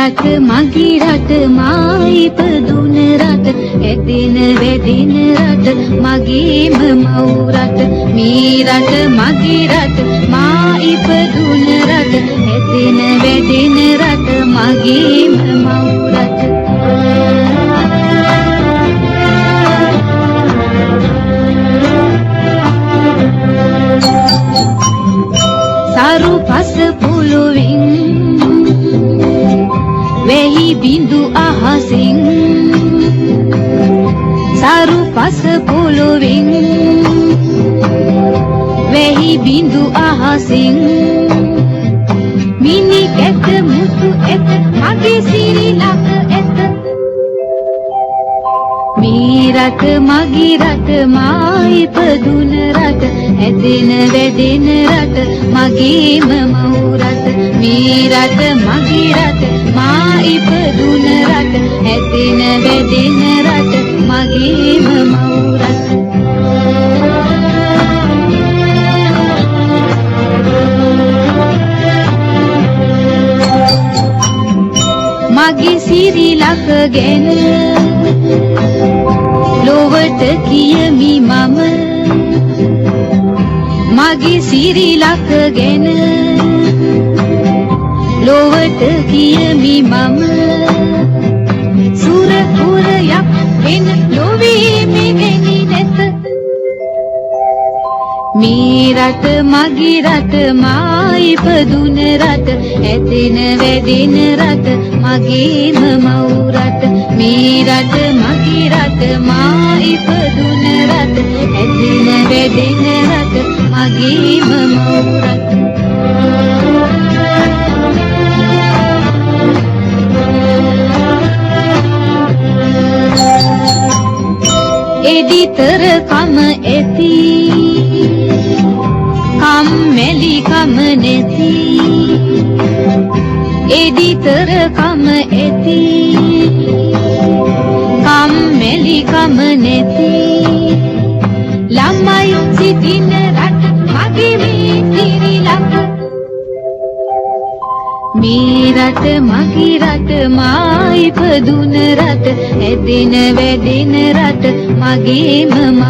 රට මගේ රට මා ඉපදුන රට ඇදෙන වැදෙන රට මගේම මව් රට මේ රට මගේ රට මා ඉපදුන රට ඇදෙන වැදෙන රට මගේම මව් රට සරු පස පොළොවෙන් වෙහි බිඳු අහසින් සරු පස පොළොවෙන් වෙහි බිඳු අහසින් මිනි කැට මුතු ඇත මගේ සිරිලක ඇත මේ රට මගේ රට මා ඉපදුන රට ඇදෙන වැදෙන රට මගේම මව් රට මේ රට මගේ රට මා ඉපදුන රට ඇදෙන වැදෙන රට මගේම මව් රට මගේ සිරිලක ගැන ලොවට කියමි මම මගේ සිරිලක ගැන ලොවට කියමි මම සුර පුරයක් වෙන ලොවේ මෙවැනි නැත මේ රට මගේ රට මා ඉපදුන රට ඇදෙන වැදෙන රට මගේම මව් රට මේ රට මගේ රට මා ඉපදුන රට ඇදෙන වැදෙන රට මගේම මව් රට එඩිතර කම ඇති කම්මැලි කම නැති එඩිතර කම ඇති කම්මැලි කම නැති ළමයි සිටින රට මගේ මේ සිරිලක මේ රට මගේ රට මා ඉපදුන රට ඇදෙන වැදෙන රට මගේම මව්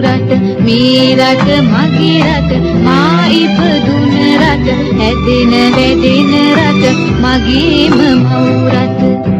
රට මේ රට මගේ රට මා ඉපදුන රට ඇදෙන වැදෙන රට මගේම මව් රට